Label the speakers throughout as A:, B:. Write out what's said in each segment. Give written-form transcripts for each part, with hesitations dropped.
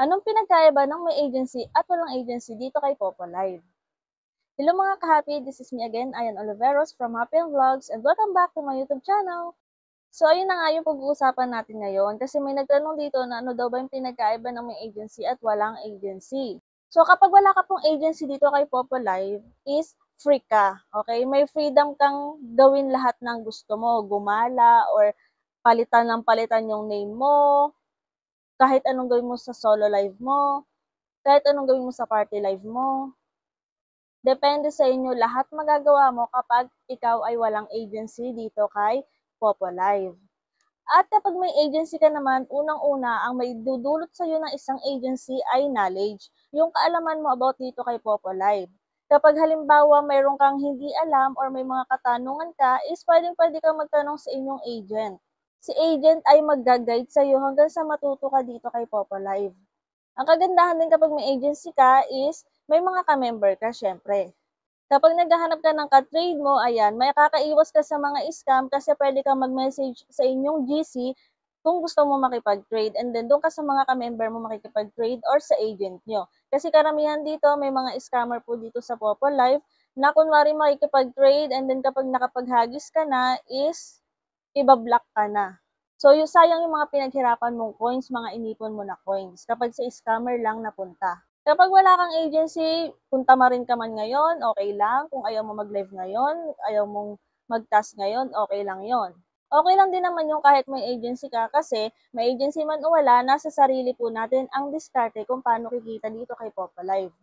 A: Anong pinagkaiba ng may agency at walang agency dito kay Popo Live? Hello mga ka-happy, this is me again, Ayan Oliveros from Happy and Vlogs, and welcome back to my YouTube channel. So ayun na nga yung pag-uusapan natin ngayon kasi may nagtanong dito na ano daw ba yung pinagkaiba ng may agency at walang agency. So kapag wala ka pong agency dito kay Popo Live is free ka, okay? May freedom kang gawin lahat ng gusto mo, gumala or palitan ng palitan yung name mo, kahit anong gawin mo sa solo live mo, kahit anong gawin mo sa party live mo. Depende sa inyo lahat magagawa mo kapag ikaw ay walang agency dito kay Popo Live. At kapag may agency ka naman, unang-una, ang may dudulot sa'yo ng isang agency ay knowledge, yung kaalaman mo about dito kay Popo Live. Kapag halimbawa mayroon kang hindi alam or may mga katanungan ka, is pwedeng-pwede kang magtanong sa inyong agent. Si agent ay mag-guide sa'yo hanggang sa matuto ka dito kay Popo Live. Ang kagandahan din kapag may agency ka is may mga ka-member ka syempre. Kapag naghahanap ka ng ka-trade mo, ayan, may kakaiwas ka sa mga scam kasi pwede kang mag-message sa inyong GC kung gusto mo makipag-trade, and then doon ka sa mga ka-member mo makikipag-trade or sa agent nyo. Kasi karamihan dito, may mga scammer po dito sa Popo Live na kunwari makikipag-trade, and then kapag nakapaghagis ka na is ibablock ka na. So, yung sayang yung mga pinaghirapan mong coins, mga inipon mo na coins, kapag sa scammer lang napunta. Kapag wala kang agency, punta ma rin ka man ngayon, okay lang. Kung ayaw mo mag-live ngayon, ayaw mong mag-task ngayon, okay lang yon. Okay lang din naman yung kahit may agency ka kasi may agency man o wala, nasa sarili po natin ang diskarte kung paano kikita dito kay Popo Live.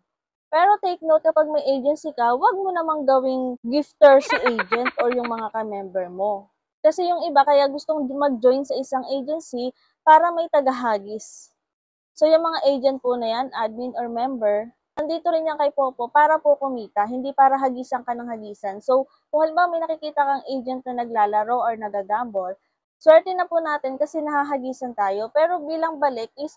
A: Pero take note, kapag may agency ka, wag mo namang gawing gifter si agent or yung mga ka-member mo. Kasi yung iba kaya gustong mag-join sa isang agency para may tagahagis. So yung mga agent po na yan, admin or member, nandito rin yan kay Popo para po kumita, hindi para hagisan ka ng hagisan. So kung halimbawa may nakikita kang agent na naglalaro or nagagamble, swerte na po natin kasi nahahagisan tayo. Pero bilang balik is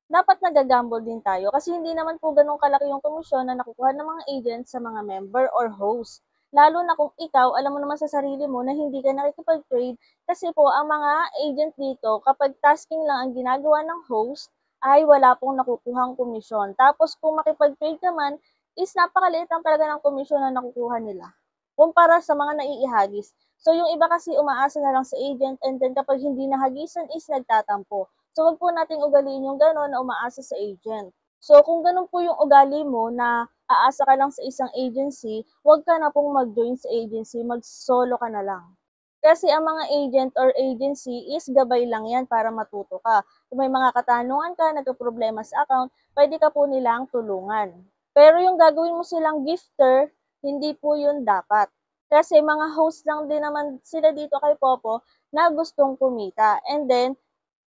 A: dapat nagagamble din tayo kasi hindi naman po ganun kalaki yung komisyon na nakukuha ng mga agent sa mga member or host. Lalo na kung ikaw, alam mo naman sa sarili mo na hindi ka nakikipag-trade kasi po ang mga agent dito, kapag tasking lang ang ginagawa ng host, ay wala pong nakukuhang komisyon. Tapos kung makipag-trade ka man, is napakaliit lang talaga ng komisyon na nakukuha nila kumpara sa mga naiihagis. So yung iba kasi umaasa na lang sa agent, and then kapag hindi nahagisan is nagtatampo. So wag po nating ugaliin yung gano'n na umaasa sa agent. So kung gano'n po yung ugali mo na aasa ka lang sa isang agency, wag ka na pong mag-join sa agency, mag-solo ka na lang. Kasi ang mga agent or agency is gabay lang yan para matuto ka. Kung may mga katanungan ka, nagka-problema sa account, pwede ka po nilang tulungan. Pero yung gagawin mo silang gifter, hindi po yun dapat. Kasi mga host lang din naman sila dito kay Popo na gustong kumita. And then,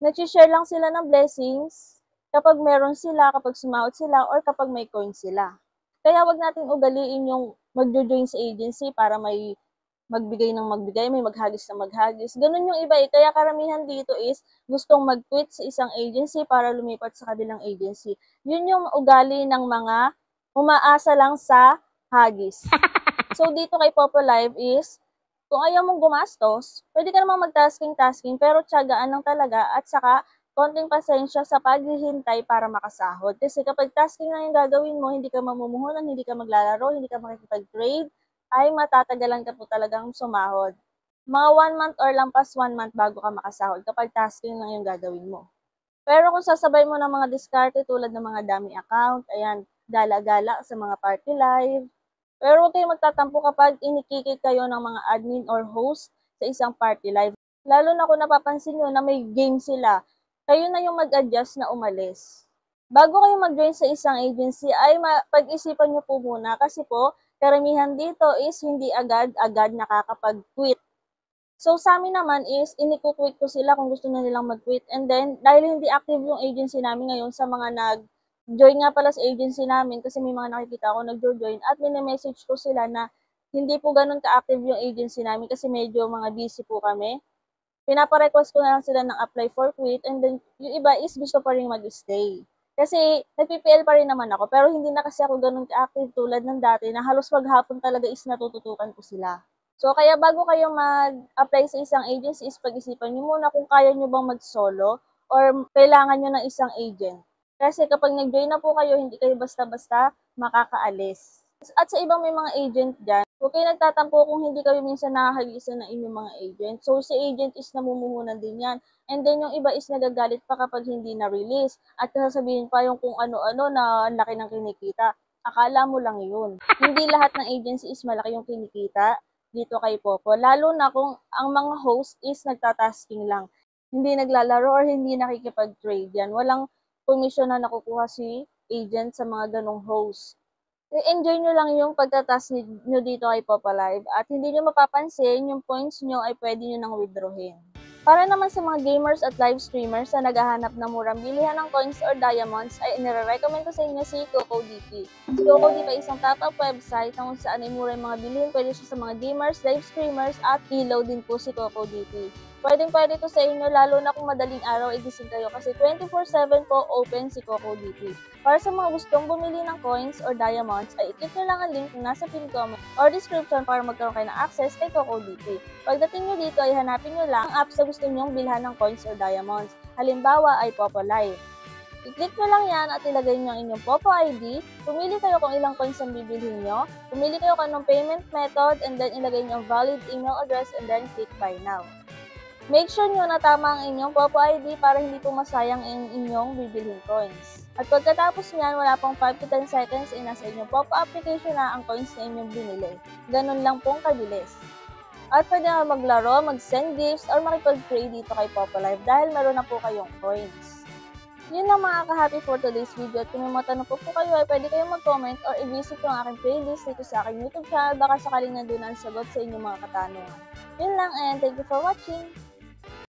A: nag-share lang sila ng blessings kapag meron sila, kapag sumahod sila, or kapag may coin sila. Kaya wag nating ugaliin yung magjo-join sa agency para may magbigay ng magbigay, may maghagis na maghagis. Ganun yung iba eh. Kaya karamihan dito is gustong mag-quit sa isang agency para lumipat sa kabilang agency. Yun yung ugali ng mga umaasa lang sa hagis. So dito kay Popo Live is, kung ayaw mong gumastos, pwede ka namang mag-tasking pero tiyagaan lang talaga at saka konting pasensya sa paghihintay para makasahod. Kasi kapag tasking lang yung gagawin mo, hindi ka mamumuhunan, hindi ka maglalaro, hindi ka makikipag-trade, ay matatagalan ka po talagang sumahod. Mga 1 month or lampas 1 month bago ka makasahod kapag tasking lang yung gagawin mo. Pero kung sasabay mo ng mga diskarte tulad ng mga dummy account, ayan, gala-gala sa mga party live. Pero huwag kayong magtatampo kapag inikikit kayo ng mga admin or host sa isang party live. Lalo na kung napapansin nyo na may game sila, kayo na yung mag-adjust na umalis. Bago kayo mag-join sa isang agency ay pag-isipan nyo po muna kasi po karamihan dito is hindi agad-agad nakakapag-quit. So sa amin naman is iniku-quit ko sila kung gusto na nilang mag-quit, and then dahil hindi active yung agency namin ngayon sa mga nag-join nga pala sa agency namin kasi may mga nakikita ako nag-join at mini-message ko sila na hindi po ganun ka-active yung agency namin kasi medyo mga busy po kami. Pinapa-request ko na lang sila ng apply for quit, and then yung iba is gusto pa rin mag-stay. Kasi nag-PPL pa rin naman ako pero hindi na kasi ako ganun ka-active tulad ng dati na halos maghapon talaga is natututukan ko sila. So kaya bago kayo mag-apply sa isang agency is pag-isipan niyo muna kung kaya niyo bang mag-solo or kailangan niyo ng isang agent. Kasi kapag nag-join na po kayo, hindi kayo basta-basta makakaalis. At sa ibang may mga agent dyan, huwag kayo nagtatampo kung hindi kayo minsan nakakagisa ng inyong mga agent. So, si agent is namumuhunan din yan. And then, yung iba is nagagalit pa kapag hindi na-release. At sasabihin pa yung kung ano-ano na ang laki ng kinikita. Akala mo lang yun. Hindi lahat ng agency is malaki yung kinikita dito kay Popo. Lalo na kung ang mga host is nagtatasking lang. Hindi naglalaro or hindi nakikipag-trade yan. Walang komisyon na nakukuha si agent sa mga ganong host. I-enjoy nyo lang yung pagtatas nyo dito kay Popa Live at hindi nyo mapapansin yung points nyo ay pwede nyo nang withdrawin. Para naman sa mga gamers at live streamers na naghahanap ng murang bilihan ng coins or diamonds ay inire-recommend ko sa inyo si CocoDP. Si CocoDP ay isang top-up website na kung saan ay mura yung mga bilihin. Pwede siya sa mga gamers, live streamers at ilaw din po si CocoDP. Pwedeng-pwede ito sa inyo lalo na kung madaling araw igising kayo kasi 24/7 po open si CocoDP. Para sa mga gustong bumili ng coins or diamonds ay i-click nyo lang ang link na nasa pin comment or description para magkaroon kayo ng access kay CocoDP. Pagdating nyo dito ay hanapin nyo lang ang apps na gusto nyong bilhan ng coins or diamonds. Halimbawa ay Popo Live. I-click nyo lang yan at ilagay nyo ang inyong Popo ID, pumili kayo kung ilang coins ang bibilhin nyo, pumili kayo kung anong payment method, and then ilagay nyo ang valid email address and then click buy now. Make sure nyo na tama ang inyong Popo ID para hindi po masayang ang inyong bibilhin coins. At pagkatapos nyan, wala pang 5 to 10 seconds ay nasa inyong Popo application na ang coins na inyong binili. Ganun lang pong kabilis. At pwede na maglaro, mag-send gifts, or makipag-trade dito kay Popo Live dahil meron na po kayong coins. Yun lang mga ka-happy for today's video. At kung may matanong po kayo ay pwede kayong mag-comment or i-visit yung aking playlist dito sa aking YouTube channel baka sakaling nandun ang sagot sa inyong mga katanungan. Yun lang and thank you for watching!